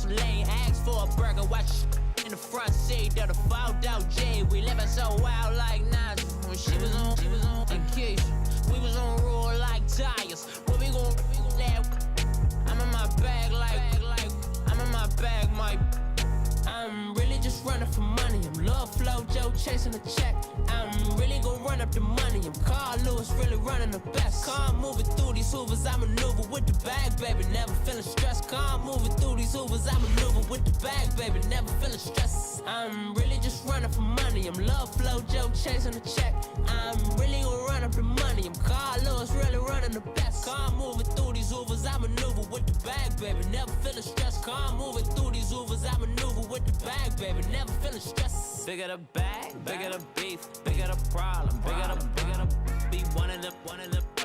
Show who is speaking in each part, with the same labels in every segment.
Speaker 1: lane, ask for a burger, watch in the front seat of the fouled out J. We living so wild like Nas. When she was on and Keisha, we was on roll like tires. What we gon' let? I'm in my bag like I'm in my bag, Mike. I'm really just running for money. I'm Love Flow Joe chasing the check. I'm really gon' run up the money. I'm Carl Lewis, really running the best. Car moving through these hoovers, I maneuver with the bag, baby. Never feeling stressed. Car moving through these hoovers, I maneuver with the bag, baby. Never feeling stressed. I'm really just running for money. I'm Love Flow Joe chasing the check. I'm really gon' run up the money. I'm Carl Lewis, really running the best. Car moving through these hoovers, I maneuver with the bag, baby. Never feeling stressed. Car moving through these hoovers, I maneuver with the bag, baby. Never feeling stressed. Bigger the bag, bigger the beef, bigger the problem, bigger the be one in the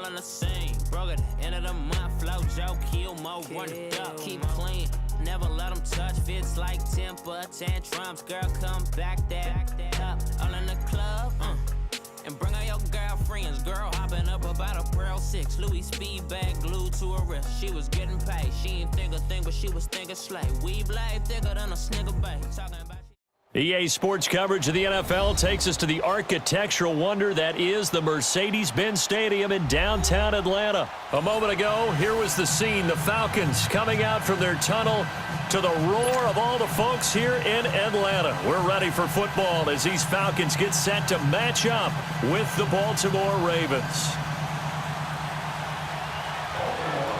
Speaker 1: all in the same. Broke at the end of the month, Flow Joe, kill mo, run it up, keep clean. Never let them touch, fits like temper tantrums. Girl, come back that up, all in the club, and bring all your girlfriends. Girl hopping up about a Pearl 6 Louis speed bag glued to her wrist. She was getting paid, she ain't think a thing, but she was thinking slay. We blade thicker than a snigger bay. Talking about
Speaker 2: EA Sports coverage of the NFL takes us to the architectural wonder that is the Mercedes-Benz Stadium in downtown Atlanta. A moment ago, here was the scene. The Falcons coming out from their tunnel to the roar of all the folks here in Atlanta. We're ready for football as these Falcons get set to match up with the Baltimore Ravens.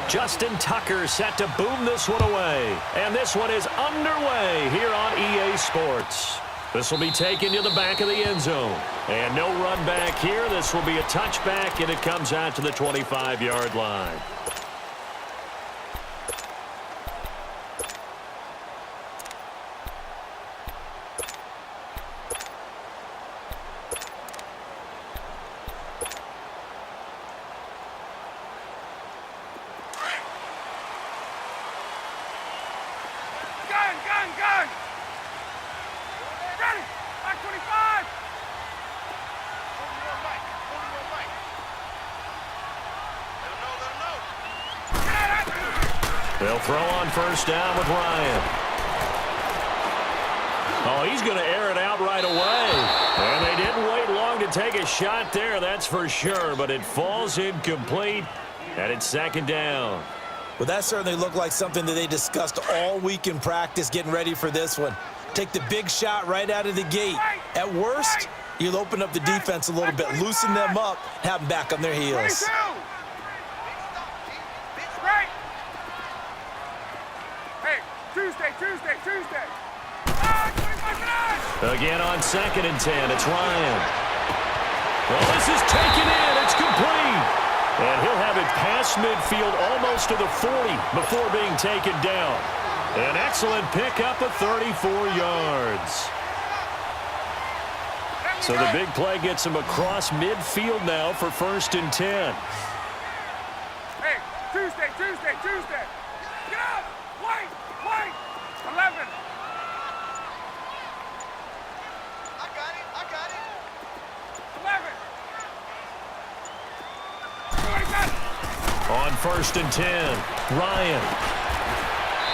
Speaker 2: Justin Tucker set to boom this one away. And this one is underway here on EA Sports. This will be taken to the back of the end zone. And no run back here. This will be a touchback, and it comes out to the 25-yard line. They'll throw on first down with Ryan. Oh, he's going to air it out right away. And they didn't wait long to take a shot there, that's for sure. But it falls incomplete, and it's second down.
Speaker 3: Well, that certainly looked like something that they discussed all week in practice getting ready for this one. Take the big shot right out of the gate. At worst, you'll open up the defense a little bit, loosen them up, have them back on their heels.
Speaker 4: Tuesday.
Speaker 2: Again on 2nd and 10, it's Ryan. Well, this is taken in. It's complete. And he'll have it past midfield almost to the 40 before being taken down. An excellent pickup of 34 yards. So the big play gets him across midfield now for 1st and 10.
Speaker 4: Hey, Tuesday. Get up! Wait! 11. I got it. 11.
Speaker 2: On 1st and 10, Ryan.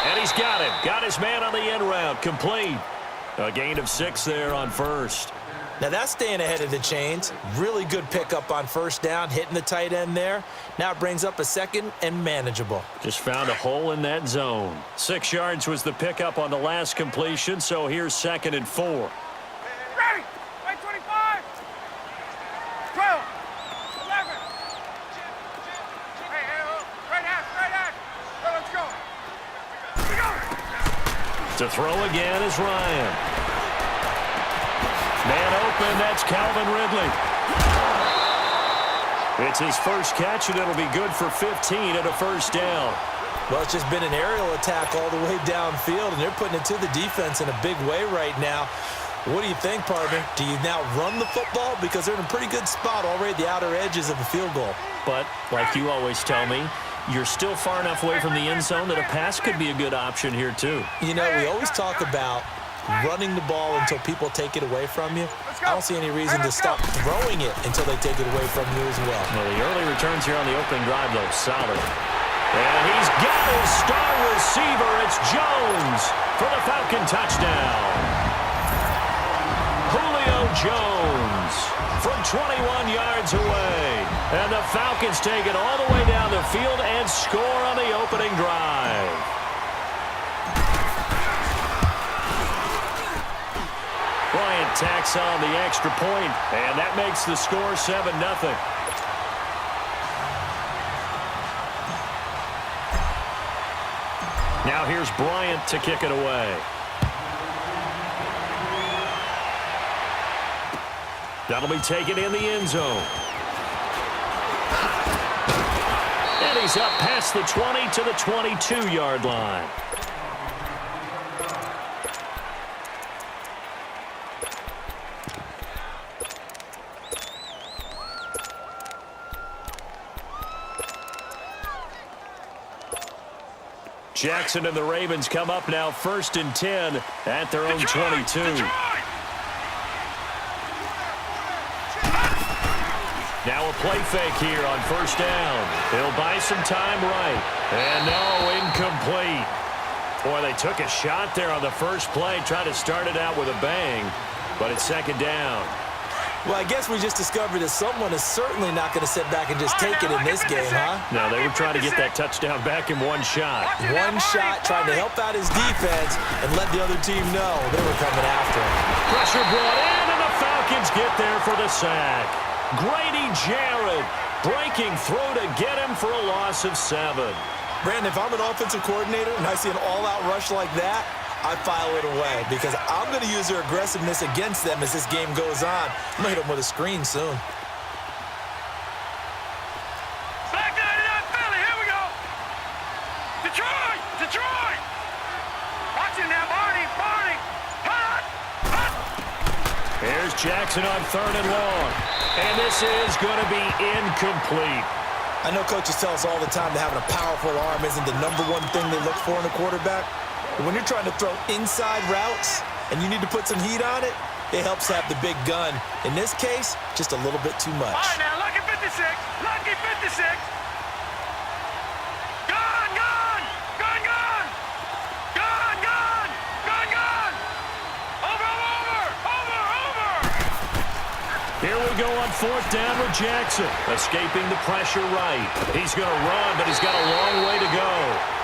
Speaker 2: And he's got it. Got his man on the end route. Complete. A gain of 6 there on first.
Speaker 3: Now that's staying ahead of the chains. Really good pickup on first down, hitting the tight end there. Now it brings up a 2nd and manageable.
Speaker 2: Just found a hole in that zone. 6 yards was the pickup on the last completion, so here's 2nd and 4.
Speaker 4: Ready! Right 25! 12! 11! Hey, right half! Let's go!
Speaker 2: To throw again is Ryan. Man open, that's Calvin Ridley. It's his first catch, and it'll be good for 15 and a first down.
Speaker 3: Well, it's just been an aerial attack all the way downfield, and they're putting it to the defense in a big way right now. What do you think, partner? Do you now run the football? Because they're in a pretty good spot already at the outer edges of the field goal.
Speaker 2: But, like you always tell me, you're still far enough away from the end zone that a pass could be a good option here, too.
Speaker 3: You know, we always talk about running the ball until people take it away from you. I don't see any reason to stop throwing it until they take it away from you as well.
Speaker 2: Well, the early returns here on the opening drive, though, solid. And he's got his star receiver. It's Jones. for the Falcon touchdown. Julio Jones from 21 yards away. And the Falcons take it all the way down the field and score on the opening drive. Bryant tacks on the extra point, and that makes the score 7-0. Now here's Bryant to kick it away. That'll be taken in the end zone. And he's up past the 20 to the 22-yard line. Jackson and the Ravens come up now 1st and 10 at their own 22. Now a play fake here on 1st down. He'll buy some time right. And no, incomplete. Boy, they took a shot there on the first play, tried to start it out with a bang, but it's 2nd down.
Speaker 3: Well, I guess we just discovered that someone is certainly not going to sit back and just take it in this game, huh?
Speaker 2: No, they were trying to get that touchdown back in one shot.
Speaker 3: One shot, trying to help out his defense and let the other team know they were coming after him.
Speaker 2: Pressure brought in, and the Falcons get there for the sack. Grady Jarrett breaking through to get him for a loss of 7.
Speaker 3: Brandon, if I'm an offensive coordinator and I see an all-out rush like that, I file it away because I'm going to use their aggressiveness against them as this game goes on. I'm going to hit them with a screen soon.
Speaker 4: Back 99 Philly, here we go. Detroit, Detroit. Watch it now, Barney, Barney. Hot, hot.
Speaker 2: Here's Jackson on 3rd and long. And this is going to be incomplete.
Speaker 3: I know coaches tell us all the time that having a powerful arm isn't the #1 thing they look for in a quarterback. But when you're trying to throw inside routes and you need to put some heat on it, it helps have the big gun. In this case, just a little bit too much.
Speaker 4: All right, now, lucky 56, lucky 56. Gone, gone, gone, gone. Gone, gone, gone, gone. Over, over, over, over.
Speaker 2: Here we go on 4th down with Jackson. Escaping the pressure right. He's going to run, but he's got a long way to go.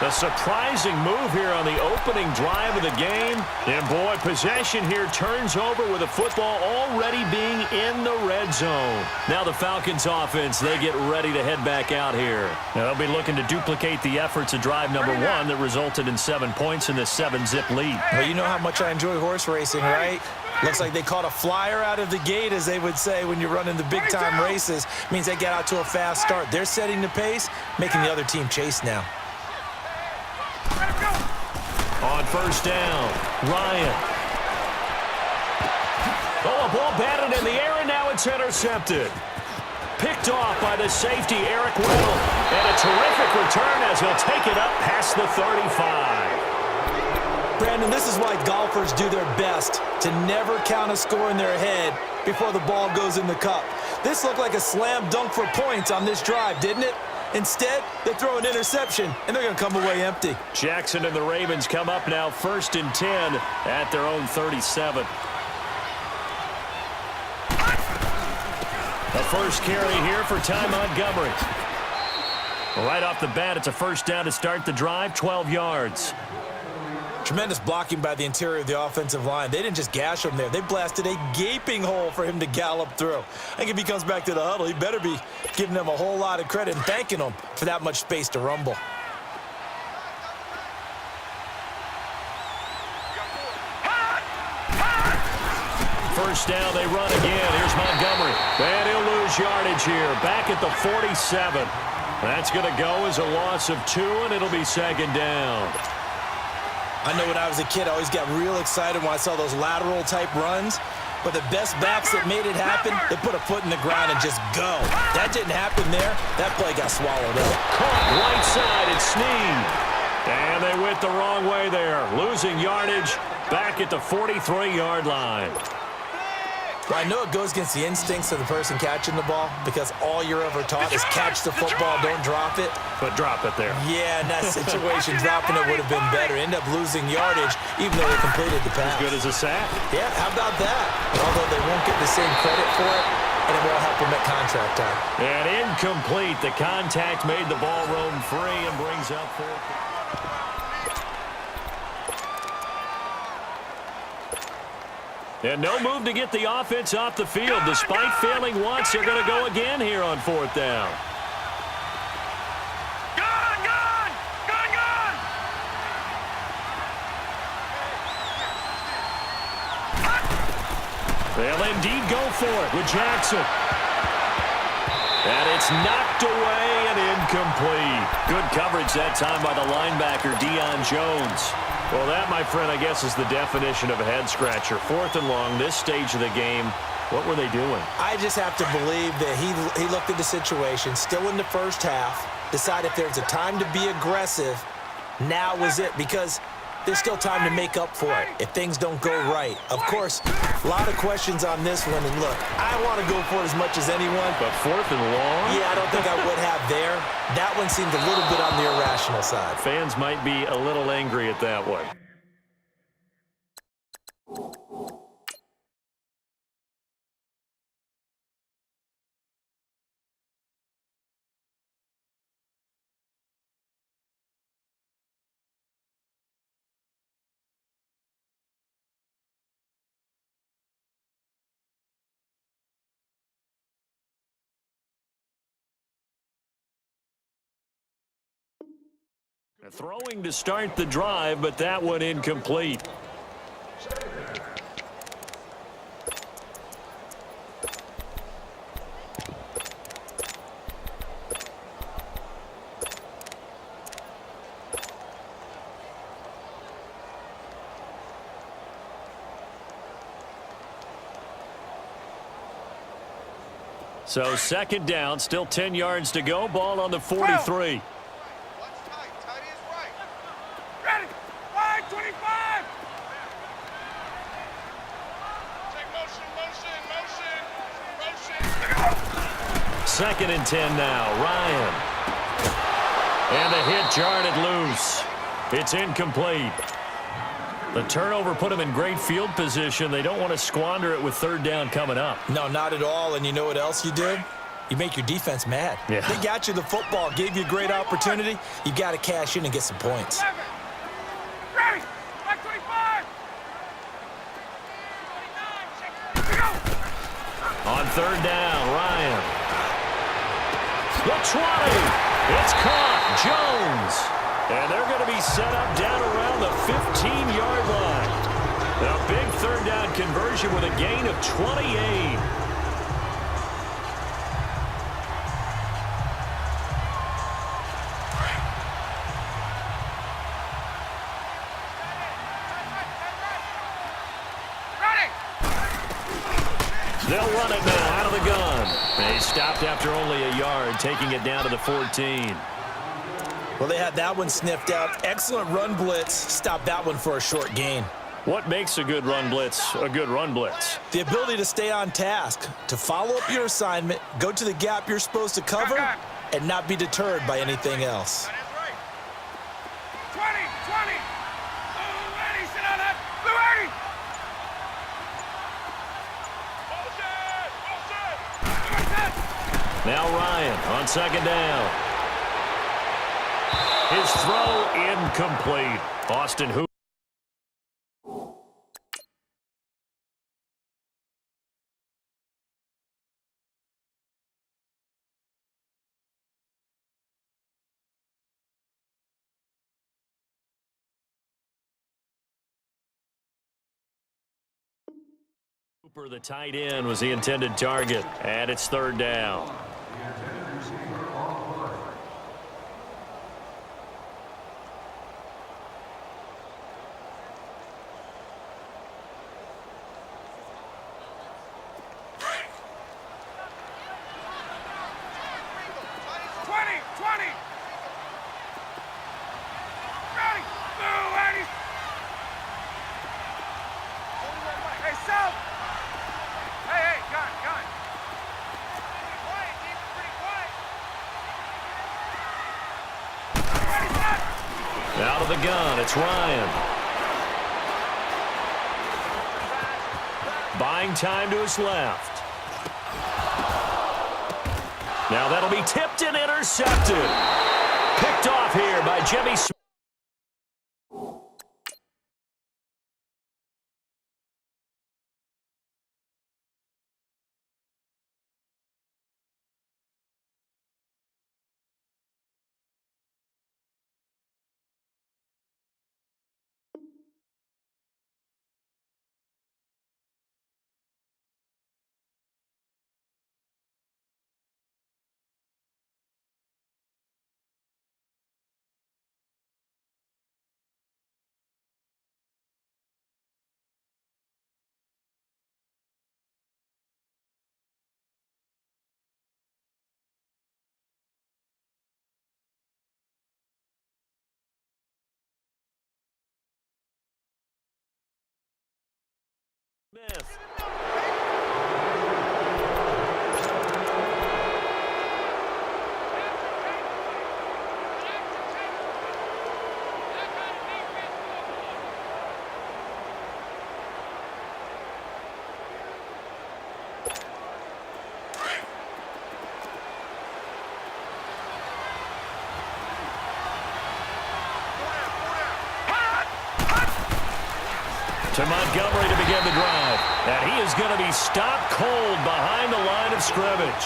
Speaker 2: A surprising move here on the opening drive of the game. And boy, possession here turns over with the football already being in the red zone. Now the Falcons offense, they get ready to head back out here. Now they'll be looking to duplicate the efforts of drive number 1 that resulted in 7 points in this 7-zip lead.
Speaker 3: Well, you know how much I enjoy horse racing, right? Looks like they caught a flyer out of the gate, as they would say when you're running the big-time races. Means they get out to a fast start. They're setting the pace, making the other team chase now.
Speaker 2: On 1st down, Ryan. Oh, a ball batted in the air, and now it's intercepted. Picked off by the safety, Eric Weddle. And a terrific return as he'll take it up past the 35.
Speaker 3: Brandon, this is why golfers do their best to never count a score in their head before the ball goes in the cup. This looked like a slam dunk for points on this drive, didn't it? Instead, they throw an interception, and they're going to come away empty.
Speaker 2: Jackson and the Ravens come up now 1st and 10 at their own 37. The first carry here for Ty Montgomery. Right off the bat, it's a 1st down to start the drive, 12 yards.
Speaker 3: Tremendous blocking by the interior of the offensive line. They didn't just gash him there. They blasted a gaping hole for him to gallop through. I think if he comes back to the huddle, he better be giving them a whole lot of credit and thanking them for that much space to rumble.
Speaker 2: First down, they run again. Here's Montgomery. And he'll lose yardage here. Back at the 47. That's going to go as a loss of 2, and it'll be 2nd down.
Speaker 3: I know when I was a kid, I always got real excited when I saw those lateral-type runs. But the best backs that made it happen, they put a foot in the ground and just go. That didn't happen there. That play got swallowed up.
Speaker 2: Caught right side, it's Snead. And they went the wrong way there. Losing yardage back at the 43-yard line.
Speaker 3: Well, I know it goes against the instincts of the person catching the ball because all you're ever taught is catch the football, don't drop it.
Speaker 2: But drop it there.
Speaker 3: Yeah, in that situation, dropping it would have been better. End up losing yardage even though they completed the pass.
Speaker 2: As good as a sack.
Speaker 3: Yeah, how about that? Although they won't get the same credit for it, and it will help them at contract time.
Speaker 2: And incomplete. The contact made the ball roam free and brings up fourth. And no move to get the offense off the field. Despite failing once, they're going to go again here on fourth down. They'll indeed go for it with Jackson. And it's knocked away and incomplete. Good coverage that time by the linebacker, Deion Jones. Well, that, my friend, I guess is the definition of a head-scratcher. Fourth and long, this stage of the game. What were they doing?
Speaker 3: I just have to believe that he looked at the situation, still in the first half, decided if there's a time to be aggressive, now was it, because there's still time to make up for it if things don't go right. Of course, a lot of questions on this one, and look, I want to go for it as much as anyone.
Speaker 2: But fourth and long?
Speaker 3: Yeah, I don't think I would have there. That one seemed a little bit on the irrational side.
Speaker 2: Fans might be a little angry at that one. Throwing to start the drive, but that one incomplete. So second down, still 10 yards to go. Ball on the 43. Second and 10 now. Ryan. And the hit jarred it loose. It's incomplete. The turnover put them in great field position. They don't want to squander it with third down coming up.
Speaker 3: No, not at all. And you know what else you did? You make your defense mad.
Speaker 2: Yeah.
Speaker 3: They got you the football, gave you a great opportunity. You got to cash in and get some points.
Speaker 4: Ready! 25!
Speaker 2: On third down, Ryan. The 20. It's caught. Jones. And they're going to be set up down around the 15-yard line. A big third down conversion with a gain of 28. They'll run it now out of the gun. They stopped after only a yard, taking it down to the 14.
Speaker 3: Well, they had that one sniffed out. Excellent run blitz. Stopped that one for a short gain.
Speaker 2: What makes a good run blitz a good run blitz?
Speaker 3: The ability to stay on task, to follow up your assignment, go to the gap you're supposed to cover, and not be deterred by anything else.
Speaker 4: 20! Blue ready, sit on that! Blue ready!
Speaker 2: Now Ryan on second down. His throw incomplete. Austin Hooper. Hooper, the tight end, was the intended target, and it's third down.
Speaker 4: Hey,
Speaker 2: gun, it's Ryan. Buying time to his left. Now that'll be tipped and intercepted. Picked off here by Jimmy Smith. To Montgomery to begin the drive. And he is going to be stopped cold behind the line of scrimmage.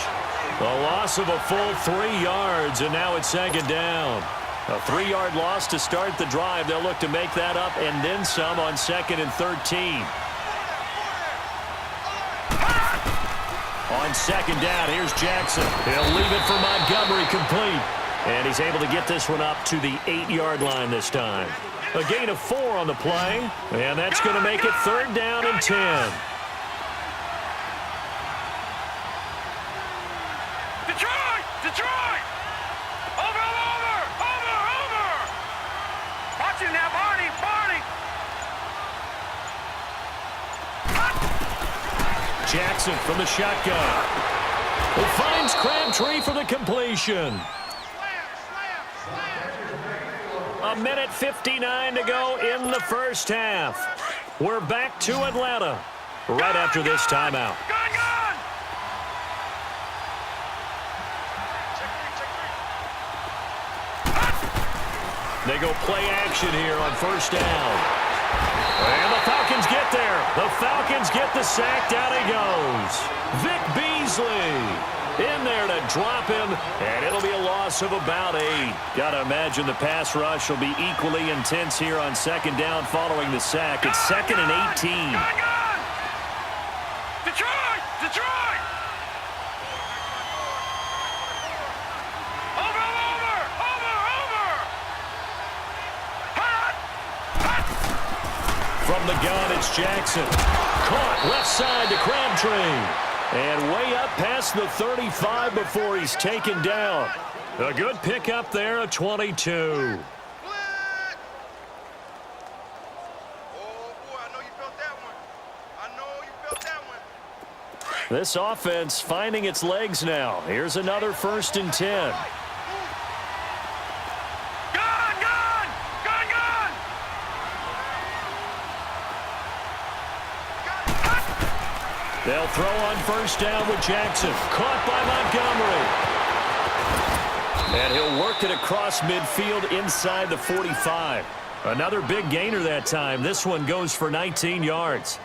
Speaker 2: A loss of a full 3 yards, and now it's second down. A 3-yard loss to start the drive. They'll look to make that up and then some on 2nd and 13. On 2nd down, here's Jackson. He'll leave it for Montgomery complete. And he's able to get this one up to the 8-yard line this time. A gain of 4 on the play, and that's going to make it 3rd down and 10.
Speaker 4: Detroit! Detroit! Over! Watch him now, Barney!
Speaker 2: Jackson from the shotgun. Who finds Crabtree for the completion. A minute 59 to go in the first half. We're back to Atlanta right after this timeout.
Speaker 4: Gun!
Speaker 2: They go play action here on 1st down. And the Falcons get there. The Falcons get the sack. Down he goes. Vic Beasley in there to drop him, and it'll be a loss of about 8. Got to imagine the pass rush will be equally intense here on 2nd down following the sack. It's 2nd and 18.
Speaker 4: Gun! Detroit! Over!
Speaker 2: From the gun, it's Jackson. Caught left side to Crabtree. And way up past the 35 before he's taken down. A good pickup there, a 22. This offense finding its legs now. Here's another 1st and 10. They'll throw on 1st down with Jackson. Caught by Montgomery. And he'll work it across midfield inside the 45. Another big gainer that time. This one goes for 19 yards.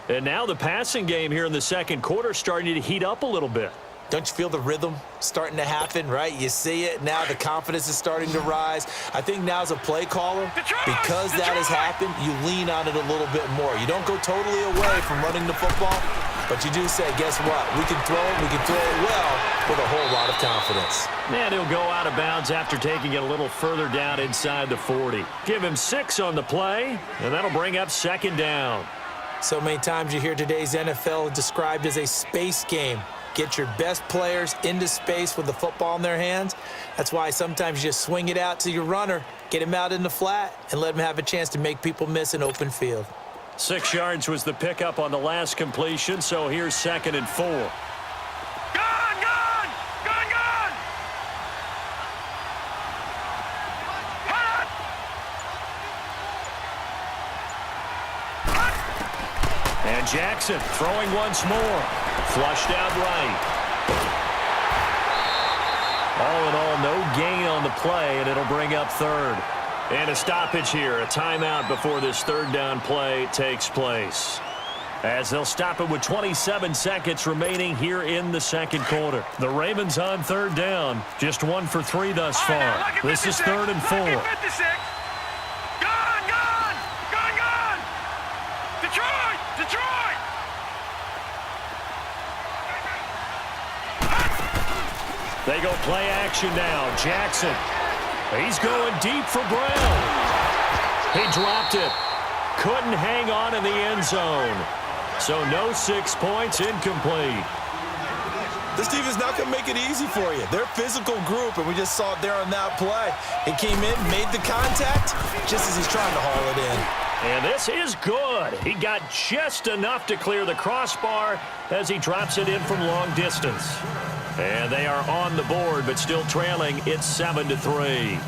Speaker 2: And now the passing game here in the 2nd quarter starting to heat up a little bit.
Speaker 3: Don't you feel the rhythm starting to happen, right? You see it. Now the confidence is starting to rise. I think now as a play caller, because that has happened, you lean on it a little bit more. You don't go totally away from running the football, but you do say, guess what? We can throw it well with a whole lot of confidence.
Speaker 2: And he'll go out of bounds after taking it a little further down inside the 40. Give him 6 on the play, and that'll bring up 2nd down.
Speaker 3: So many times you hear today's NFL described as a space game. Get your best players into space with the football in their hands. That's why sometimes you just swing it out to your runner, get him out in the flat, and let him have a chance to make people miss an open field.
Speaker 2: 6 yards was the pickup on the last completion, so here's 2nd and 4. And Jackson throwing once more. Flushed out right. All in all, no gain on the play, and it'll bring up third. And a stoppage here, a timeout before this third down play takes place. As they'll stop it with 27 seconds remaining here in the second quarter. The Ravens on third down, just 1 for 3 thus far. This is 3rd and 4.
Speaker 4: Gone! Detroit! Detroit!
Speaker 2: They go play action now. Jackson. He's going deep for Brown. He dropped it. Couldn't hang on in the end zone. So no 6 points, incomplete.
Speaker 3: This team is not going to make it easy for you. They're a physical group, and we just saw it there on that play. He came in, made the contact, just as he's trying to haul it in.
Speaker 2: And this is good. He got just enough to clear the crossbar as he drops it in from long distance. And they are on the board, but still trailing. It's 7-3.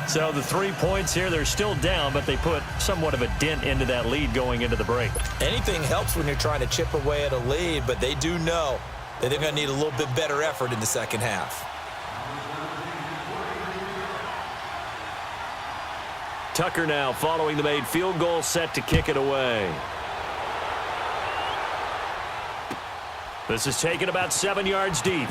Speaker 2: So the 3 points here, they're still down, but they put somewhat of a dent into that lead going into the break.
Speaker 3: Anything helps when you're trying to chip away at a lead, but they do know that they're going to need a little bit better effort in the second half.
Speaker 2: Tucker now following the made field goal, set to kick it away. This is taken about 7 yards deep.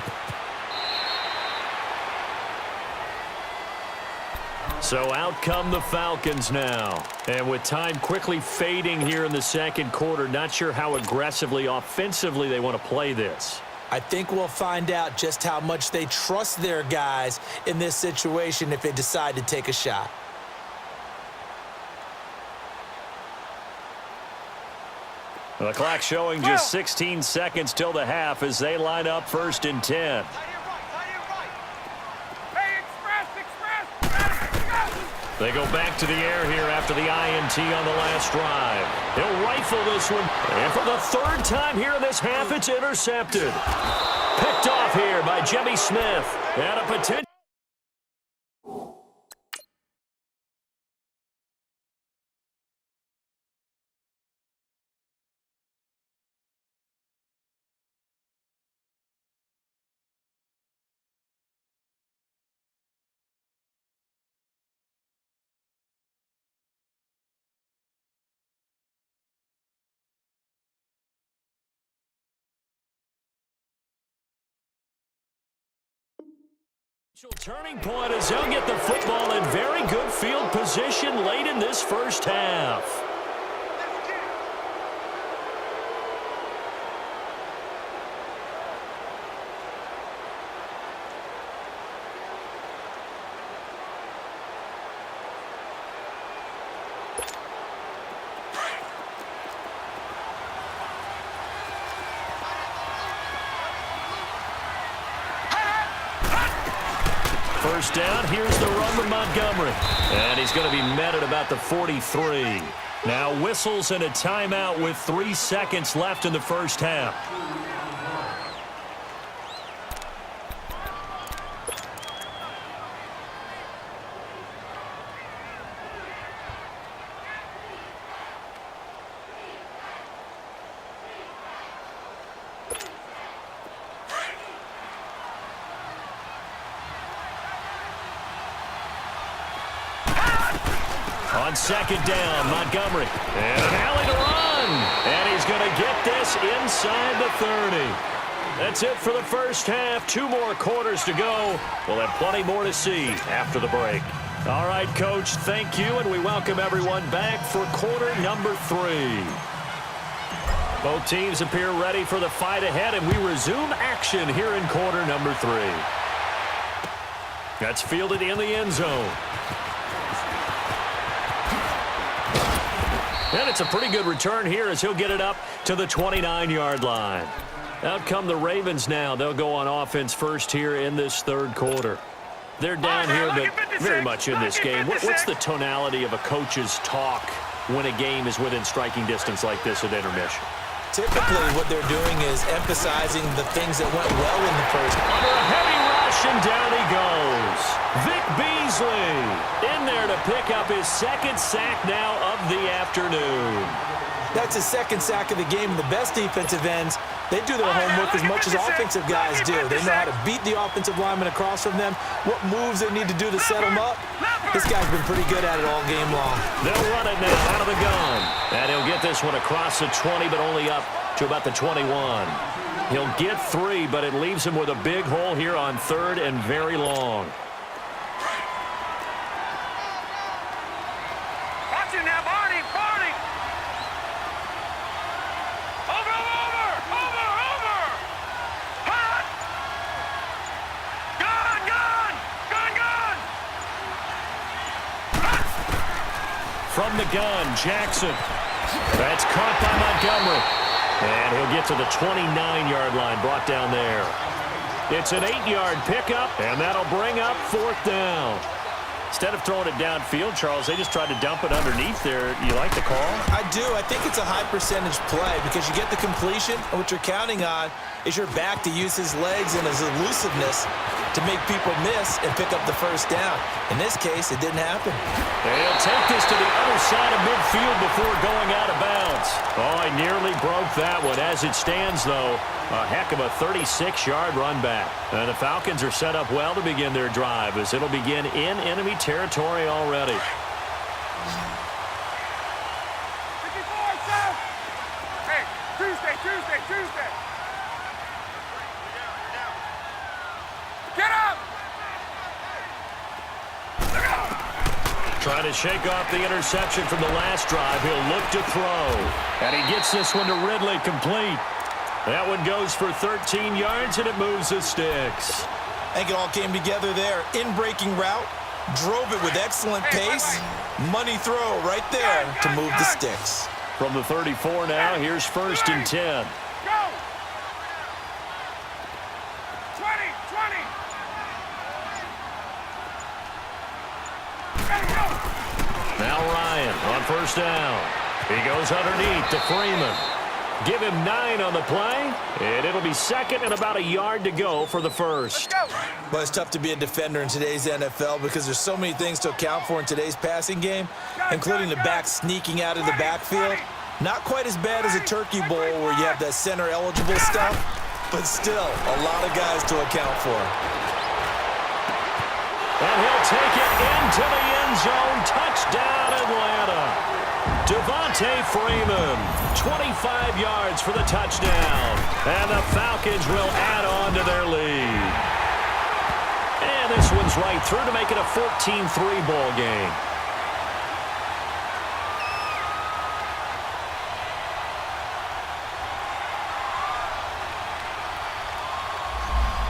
Speaker 2: So out come the Falcons now. And with time quickly fading here in the second quarter, not sure how aggressively, offensively they want to play this.
Speaker 3: I think we'll find out just how much they trust their guys in this situation if they decide to take a shot.
Speaker 2: The clock showing just 16 seconds till the half as they line up 1st and 10. They go back to the air here after the INT on the last drive. He'll rifle this one. And for the 3rd time here in this half, it's intercepted. Picked off here by Jimmy Smith. And a potential. Turning point as they'll get the football in very good field position late in this first half. First down, here's the run with Montgomery. And he's going to be met at about the 43. Now whistles and a timeout with 3 seconds left in the first half. On second down, Montgomery. And an alley to run. And he's going to get this inside the 30. That's it for the first half. 2 more quarters to go. We'll have plenty more to see after the break. All right, Coach, thank you, and we welcome everyone back for quarter number 3. Both teams appear ready for the fight ahead, and we resume action here in quarter number 3. That's fielded in the end zone. And it's a pretty good return here as he'll get it up to the 29-yard line. Out come the Ravens now. They'll go on offense first here in this third quarter. They're down here, but very much in this game. What's the tonality of a coach's talk when a game is within striking distance like this at intermission?
Speaker 3: Typically, what they're doing is emphasizing the things that went well in the first.
Speaker 2: Under a heavy rush, and down he goes. Vic Beasley in there to pick up his 2nd sack now of the afternoon.
Speaker 3: That's his second sack of the game. And the best defensive ends, they do their homework as much as offensive guys do. They know how to beat the offensive lineman across from them, what moves they need to do to set them up. This guy's been pretty good at it all game long.
Speaker 2: They'll run it now out of the gun. And he'll get this one across the 20, but only up to about the 21. He'll get 3, but it leaves him with a big hole here on 3rd and very long.
Speaker 4: Watch it now, Barney, Barney. Over. Hot. Gun.
Speaker 2: From the gun, Jackson. That's caught by Montgomery. And he'll get to the 29-yard line, brought down there. It's an 8-yard pickup, and that'll bring up 4th down. Instead of throwing it downfield, Charles, they just tried to dump it underneath there. You like the call?
Speaker 3: I do. I think it's a high-percentage play because you get the completion, and what you're counting on is your back to use his legs and his elusiveness to make people miss and pick up the first down. In this case, it didn't happen.
Speaker 2: They'll take this to the other side of midfield before going out of bounds. Oh, I nearly broke that one. As it stands, though, a heck of a 36-yard run back. And the Falcons are set up well to begin their drive as it'll begin in enemy territory already.
Speaker 4: 54, South. Hey, Tuesday. Get up!
Speaker 2: Trying to shake off the interception from the last drive. He'll look to throw. And he gets this one to Ridley, complete. That one goes for 13 yards, and it moves the sticks.
Speaker 3: I think it all came together there. In-breaking route, drove it with excellent pace. Money throw right there to move the sticks.
Speaker 2: From the 34 now, here's 1st and 10.
Speaker 4: Go! 20.
Speaker 2: Now Ryan on 1st down. He goes underneath to Freeman. Give him 9 on the play, and it'll be 2nd and about a yard to go for the first.
Speaker 3: But it's tough to be a defender in today's NFL because there's so many things to account for in today's passing game, including the back sneaking out of the backfield. Not quite as bad as a turkey bowl where you have that center-eligible stuff, but still a lot of guys to account for.
Speaker 2: And he'll take it into the end zone. Touchdown, Atlanta. Devontae Freeman, 25 yards for the touchdown. And the Falcons will add on to their lead. And this one's right through to make it a 14-3 ball game.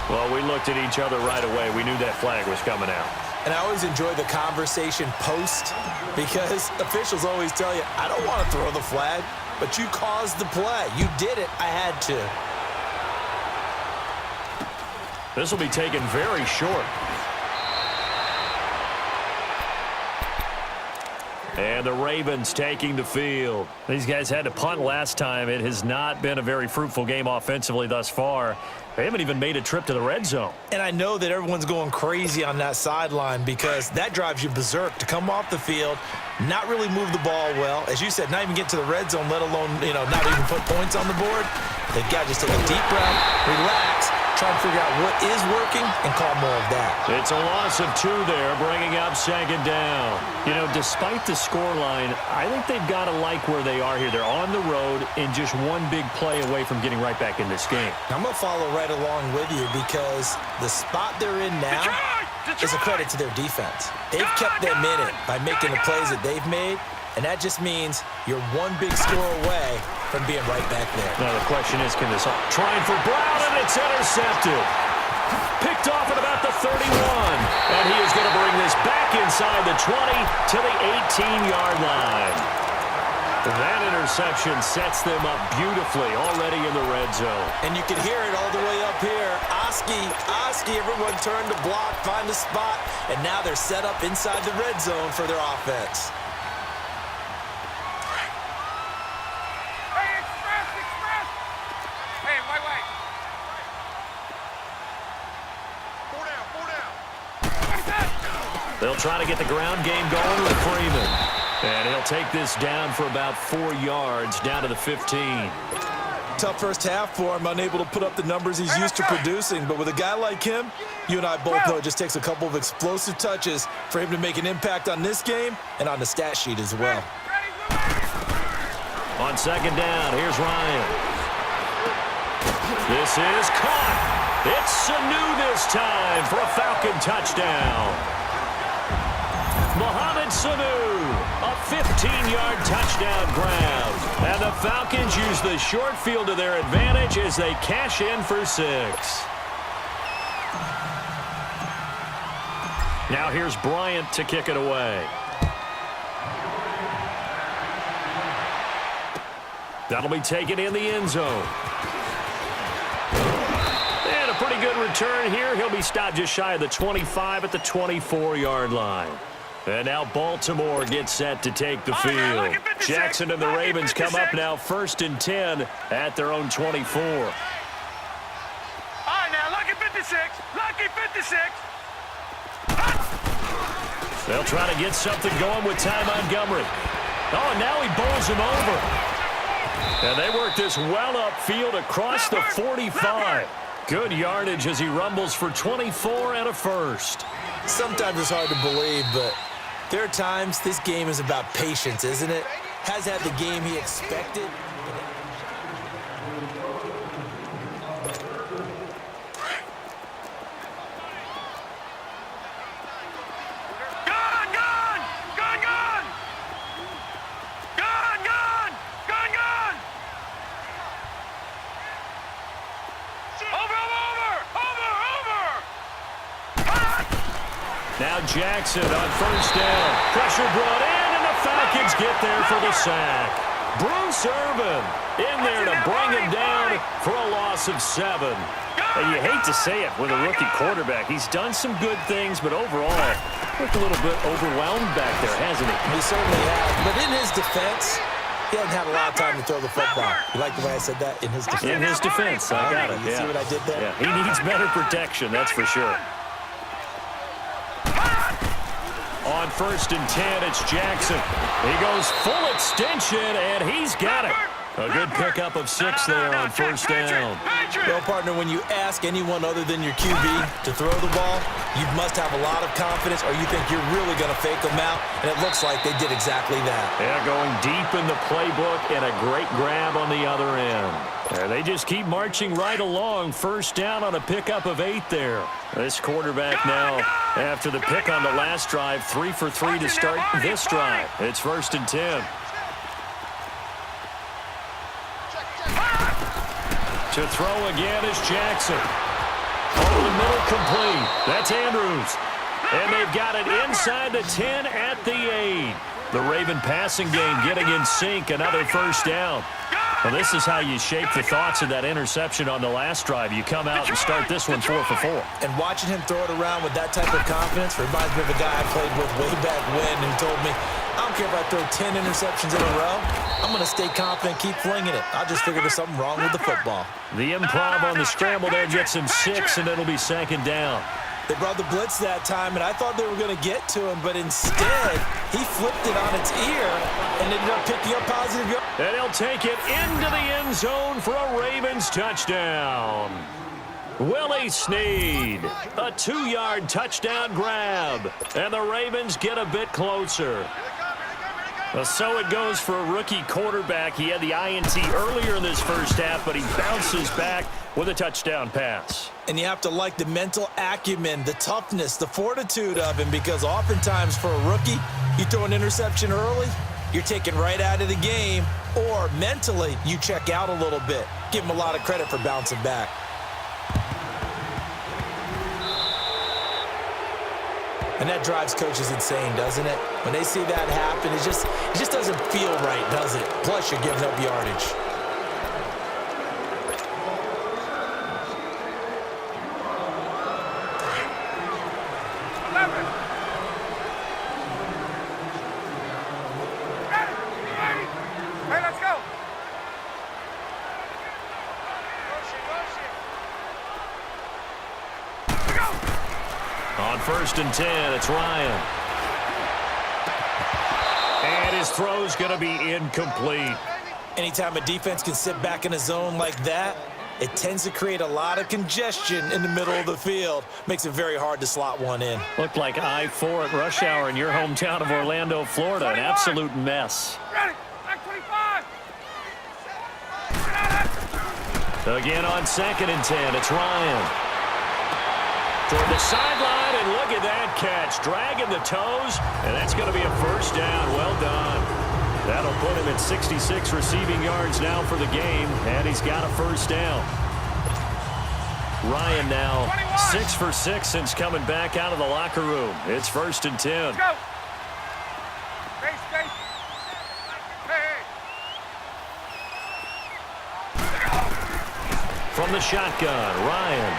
Speaker 2: Well, we looked at each other right away. We knew that flag was coming out.
Speaker 3: And I always enjoy the conversation post because officials always tell you, I don't want to throw the flag, but you caused the play. You did it. I had to.
Speaker 2: This will be taken very short. And the Ravens taking the field. These guys had to punt last time. It has not been a very fruitful game offensively thus far. They haven't even made a trip to the red zone.
Speaker 3: And I know that everyone's going crazy on that sideline because that drives you berserk to come off the field, not really move the ball well. As you said, not even get to the red zone, let alone, not even put points on the board. They've got to just take a deep breath, relax, try and figure out what is working and call more of that.
Speaker 2: It's a loss of 2 there, bringing up 2nd down. Despite the scoreline, I think they've got to like where they are here. They're on the road and just one big play away from getting right back in this game.
Speaker 3: I'm going to follow right along with you because the spot they're in now is a credit to their defense. They've kept them in it by making the plays that they've made, and that just means you're one big score away from being right back there.
Speaker 2: Now the question is, can this trying for Brown, and it's intercepted. Picked off at about the 31, and he is going to bring this back inside the 20 to the 18-yard line. That interception sets them up beautifully already in the red zone.
Speaker 3: And you can hear it all the way up here. Oski, everyone turned to block, find a spot, and now they're set up inside the red zone for their offense.
Speaker 2: They'll try to get the ground game going with Freeman. And he'll take this down for about 4 yards, down to the 15.
Speaker 3: Tough first half for him, unable to put up the numbers he's used to producing. But with a guy like him, you and I both know it just takes a couple of explosive touches for him to make an impact on this game and on the stat sheet as well.
Speaker 2: On second down, here's Ryan. This is caught. It's Sanu this time for a Falcon touchdown. Mohamed Sanu, a 15-yard touchdown grab. And the Falcons use the short field to their advantage as they cash in for 6. Now here's Bryant to kick it away. That'll be taken in the end zone. And a pretty good return here. He'll be stopped just shy of the 25 at the 24-yard line. And now Baltimore gets set to take the field. Jackson and the Ravens come up now 1st and 10 at their own 24.
Speaker 4: All right, now, lucky 56. Lucky 56.
Speaker 2: They'll try to get something going with Ty Montgomery. Oh, and now he bowls him over. And they work this well upfield across the 45. Good yardage as he rumbles for 24 and a first.
Speaker 3: Sometimes it's hard to believe, but there are times this game is about patience, isn't it? Has had the game he expected.
Speaker 2: Now Jackson on first down. Pressure brought in, and the Falcons get there for the sack. Bruce Irvin in there to bring him down for a loss of 7.
Speaker 5: And you hate to say it with a rookie quarterback. He's done some good things, but overall, looked a little bit overwhelmed back there, hasn't he?
Speaker 3: He certainly has. But in his defense, he hasn't had a lot of time to throw the football. You like the way I said that? In his defense.
Speaker 2: In his defense, I got it.
Speaker 3: You see what I did there?
Speaker 2: Yeah, he needs better protection, that's for sure. On 1st and 10, it's Jackson. He goes full extension, and he's got it. A good pickup of 6 there on first down.
Speaker 3: Well, partner, when you ask anyone other than your QB to throw the ball, you must have a lot of confidence, or you think you're really going to fake them out, and it looks like they did exactly that.
Speaker 2: Yeah, going deep in the playbook and a great grab on the other end. And they just keep marching right along. First down on a pickup of 8 there. This quarterback now, after the pick on the last drive, 3 for 3 to start this drive. It's 1st and 10. To throw again is Jackson. Over the middle, complete. That's Andrews. And they've got it inside the 10 at the 8. The Raven passing game getting in sync. Another first down. Well, this is how you shape the thoughts of that interception on the last drive. You come out and start this one 4 for 4.
Speaker 3: And watching him throw it around with that type of confidence reminds me of a guy I played with way back when who told me, I don't care if I throw 10 interceptions in a row. I'm going to stay confident, keep flinging it. I just figured there's something wrong with the football.
Speaker 2: The improv on the scramble there gets him 6, and it'll be 2nd down.
Speaker 3: They brought the blitz that time, and I thought they were going to get to him, but instead, he flipped it on its ear and ended up picking up positive yards.
Speaker 2: And he'll take it into the end zone for a Ravens touchdown. Willie Snead, a 2-yard touchdown grab, and the Ravens get a bit closer. So it goes for a rookie quarterback. He had the INT earlier in this first half, but he bounces back with a touchdown pass.
Speaker 3: And you have to like the mental acumen, the toughness, the fortitude of him, because oftentimes for a rookie, you throw an interception early, you're taken right out of the game, or mentally, you check out a little bit. Give him a lot of credit for bouncing back. And that drives coaches insane, doesn't it? When they see that happen, it just doesn't feel right, does it? Plus, you're giving up yardage.
Speaker 4: Hey, let's go.
Speaker 2: On 1st and 10, it's Ryan. And his his throw's going to be incomplete.
Speaker 3: Anytime a defense can sit back in a zone like that, it tends to create a lot of congestion in the middle of the field. Makes it very hard to slot one in.
Speaker 2: Looked like I-4 at rush hour in your hometown of Orlando, Florida. An absolute mess.
Speaker 4: Ready. Back 25.
Speaker 2: Again on 2nd and 10, it's Ryan. Toward the sideline, and look at that catch. Dragging the toes, and that's going to be a first down. Well done. That'll put him at 66 receiving yards now for the game, and he's got a first down. Ryan now 6 for 6 since coming back out of the locker room. It's 1st and 10.
Speaker 4: Let's go. Hey.
Speaker 2: From the shotgun, Ryan.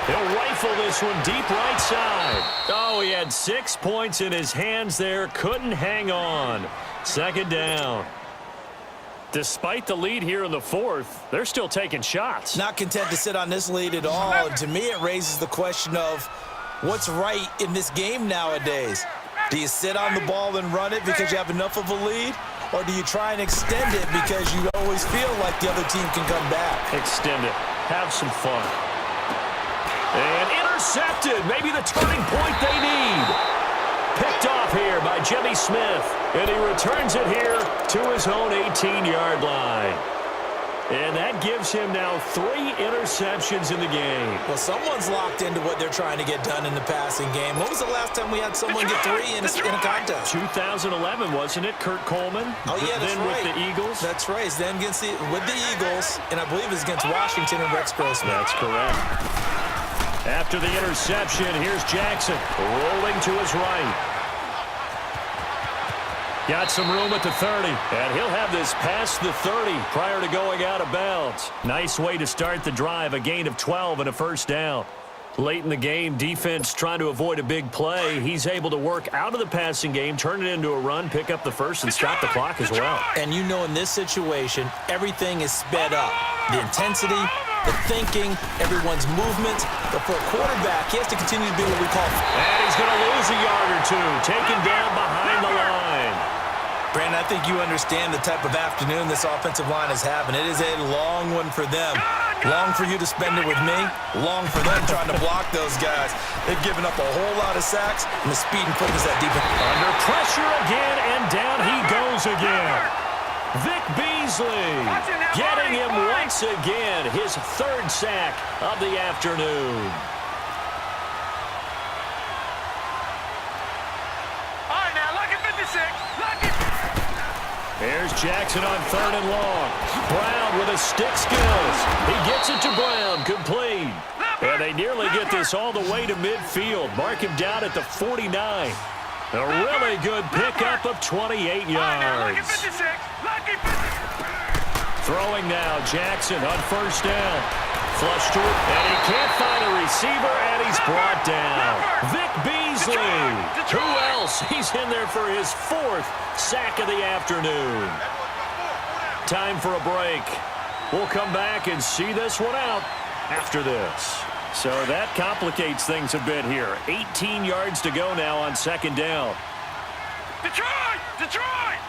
Speaker 2: He'll rifle this one deep right side. Oh, he had 6 points in his hands there. Couldn't hang on. 2nd down. Despite the lead here in the 4th, they're still taking shots.
Speaker 3: Not content to sit on this lead at all. And to me, it raises the question of what's right in this game nowadays. Do you sit on the ball and run it because you have enough of a lead? Or do you try and extend it because you always feel like the other team can come back?
Speaker 2: Extend it. Have some fun. And intercepted. Maybe the turning point they need. Picked off here by Jimmy Smith. And he returns it here to his own 18-yard line. And that gives him now 3 interceptions in the game.
Speaker 3: Well, someone's locked into what they're trying to get done in the passing game. When was the last time we had someone get 3 in a contest?
Speaker 2: 2011, wasn't it? Kurt Coleman?
Speaker 3: Oh, yeah, that's
Speaker 2: then
Speaker 3: right.
Speaker 2: With the Eagles?
Speaker 3: That's right. He's then with the Eagles, and I believe it's against Washington and Rex Grossman.
Speaker 2: That's correct. After the interception, here's Jackson rolling to his right. Got some room at the 30, and he'll have this past the 30 prior to going out of bounds. Nice way to start the drive, a gain of 12 and a first down. Late in the game, defense trying to avoid a big play. He's able to work out of the passing game, turn it into a run, pick up the first, and stop the clock as well.
Speaker 3: And you know in this situation, everything is sped up. The intensity, the thinking, everyone's movement. But for a quarterback, he has to continue to be what we call...
Speaker 2: And he's going to lose a yard or two, taken down behind the line.
Speaker 3: Brandon, I think you understand the type of afternoon this offensive line is having. It is a long one for them. Long for you to spend it with me. Long for them trying to block those guys. They've given up a whole lot of sacks, and the speed and quickness that deep.
Speaker 2: Under pressure again, and down he goes again. Vic Beasley getting him once again, his 3rd sack of the afternoon.
Speaker 4: All right, now, lucky 56. Lucky.
Speaker 2: There's Jackson on 3rd and long. Brown with his stick skills. He gets it to Brown, complete. And they nearly get this all the way to midfield. Mark him down at the 49. A really good pickup of 28 yards.
Speaker 4: Lucky 56. Lucky 56.
Speaker 2: Throwing now, Jackson on 1st down. Flush to it, and he can't find a receiver, and he's brought down. Vic Beasley. Who else? He's in there for his 4th sack of the afternoon. Time for a break. We'll come back and see this one out after this. So that complicates things a bit here. 18 yards to go now on 2nd down.
Speaker 4: Detroit! Detroit!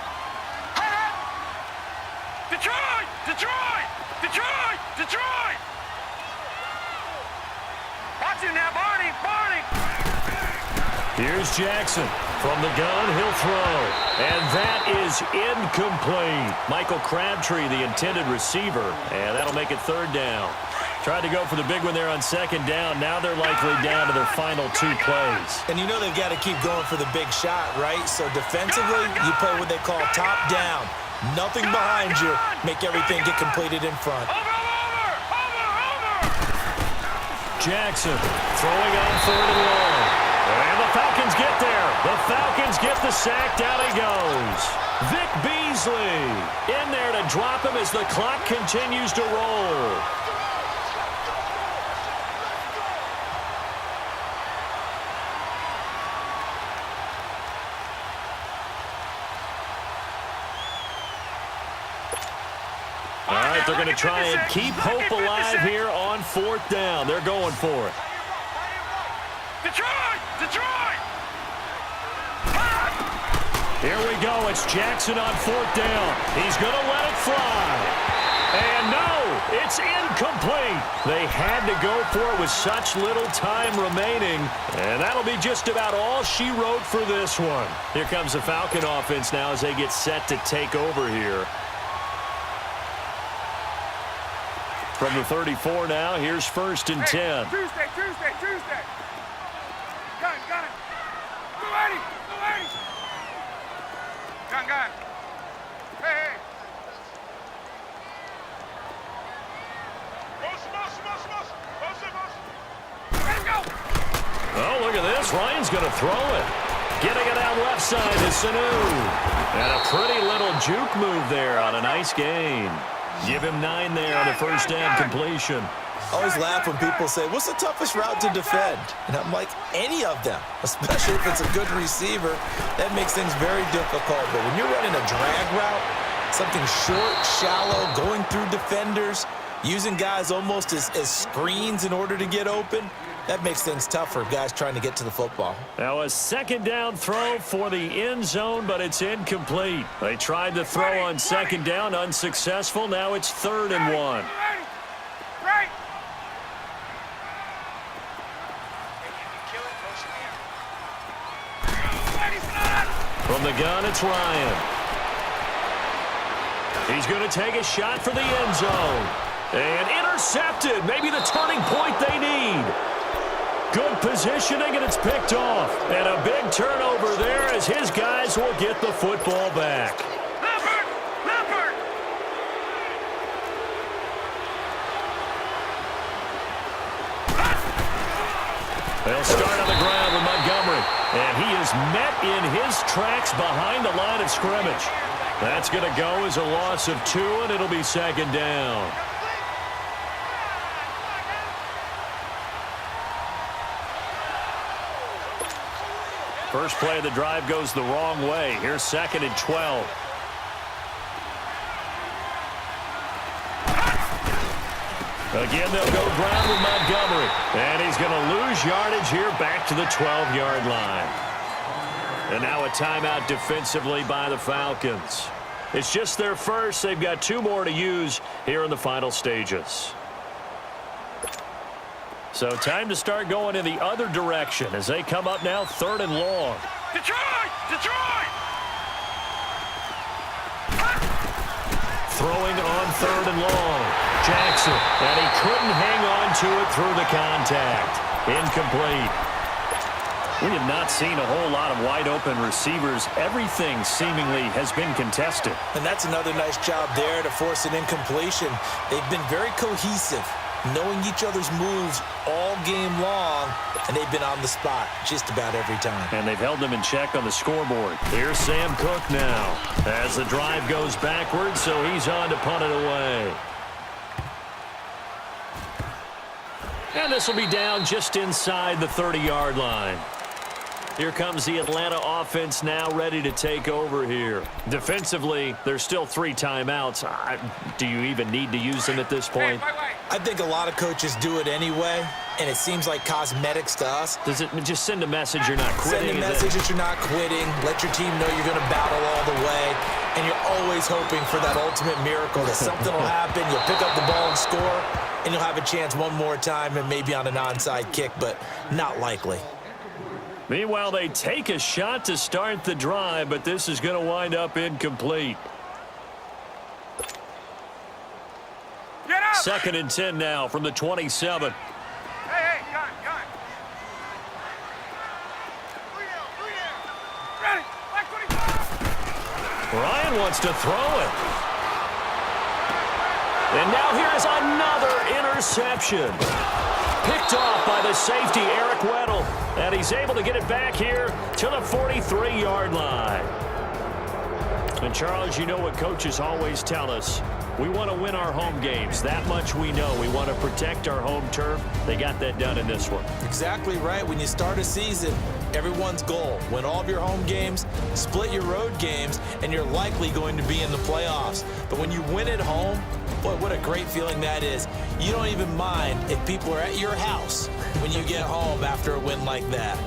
Speaker 4: Detroit! Detroit! Detroit! Detroit! Watch him now, Barney! Barney!
Speaker 2: Here's Jackson. From the gun, he'll throw. And that is incomplete. Michael Crabtree, the intended receiver. And that'll make it 3rd down. Tried to go for the big one there on 2nd down. Now they're likely down to their final 2 plays.
Speaker 3: And you know they've got to keep going for the big shot, right? So defensively, you play what they call top down. Nothing behind you. Make everything get completed in front.
Speaker 2: Jackson throwing on 3rd and long. And the Falcons get there. The Falcons get the sack. Down he goes. Vic Beasley in there to drop him as the clock continues to roll. All right, they're going to try and keep hope alive here on 4th down. They're going for it.
Speaker 4: Detroit! Detroit!
Speaker 2: Here we go. It's Jackson on 4th down. He's going to let it fly. And no, it's incomplete. They had to go for it with such little time remaining. And that'll be just about all she wrote for this one. Here comes the Falcon offense now as they get set to take over here. From the 34 now, here's 1st and 10.
Speaker 4: Tuesday. Gun it. Go ready. Gun. Hey.
Speaker 2: Oh, look at this. Ryan's going to throw it. Getting it out left side to Sanu. And a pretty little juke move there on a nice gain. Give him 9 there on the first down completion.
Speaker 3: I always laugh when people say, what's the toughest route to defend? And I'm like, any of them, especially if it's a good receiver. That makes things very difficult. But when you're running a drag route, something short, shallow, going through defenders, using guys almost as screens in order to get open, that makes things tough for guys trying to get to the football.
Speaker 2: Now a 2nd down throw for the end zone, but it's incomplete. They tried to throw on 2nd down, unsuccessful. Now it's 3rd and 1.
Speaker 4: Right.
Speaker 2: From the gun, it's Ryan. He's going to take a shot for the end zone. And intercepted. Maybe the turning point they need. Good positioning, and it's picked off. And a big turnover there as his guys will get the football back.
Speaker 4: Leopard!
Speaker 2: They'll start on the ground with Montgomery. And he is met in his tracks behind the line of scrimmage. That's going to go as a loss of 2, and it'll be 2nd down. First play of the drive goes the wrong way. Here's 2nd and 12. Again, they'll go ground with Montgomery. And he's going to lose yardage here back to the 12-yard line. And now a timeout defensively by the Falcons. It's just their first. They've got 2 more to use here in the final stages. So time to start going in the other direction as they come up now 3rd and long.
Speaker 4: Detroit!
Speaker 2: Throwing on 3rd and long. Jackson, and he couldn't hang on to it through the contact. Incomplete. We have not seen a whole lot of wide-open receivers. Everything seemingly has been contested.
Speaker 3: And that's another nice job there to force an incompletion. They've been very cohesive, knowing each other's moves all game long, and they've been on the spot just about every time.
Speaker 2: And they've held them in check on the scoreboard. Here's Sam Cook now as the drive goes backwards, so he's on to punt it away. And this will be down just inside the 30-yard line. Here comes the Atlanta offense now ready to take over here. Defensively, there's still 3 timeouts. Do you even need to use them at this point?
Speaker 3: I think a lot of coaches do it anyway, and it seems like cosmetics to us.
Speaker 2: Does it just send a message you're not quitting?
Speaker 3: Send a message that you're not quitting. Let your team know you're going to battle all the way, and you're always hoping for that ultimate miracle that something will happen, you'll pick up the ball and score, and you'll have a chance one more time and maybe on an onside kick, but not likely.
Speaker 2: Meanwhile, they take a shot to start the drive, but this is going to wind up incomplete. 2nd and 10 now from the 27.
Speaker 4: Hey, gun. Ready.
Speaker 2: Ryan wants to throw it. And now here's another interception. Picked off by the safety, Eric Weddle. And he's able to get it back here to the 43-yard line. And, Charles, you know what coaches always tell us. We want to win our home games. That much we know. We want to protect our home turf. They got that done in this one.
Speaker 3: Exactly right. When you start a season, everyone's goal, win all of your home games, split your road games, and you're likely going to be in the playoffs. But when you win at home, boy, what a great feeling that is. You don't even mind if people are at your house when you get home after a win like that.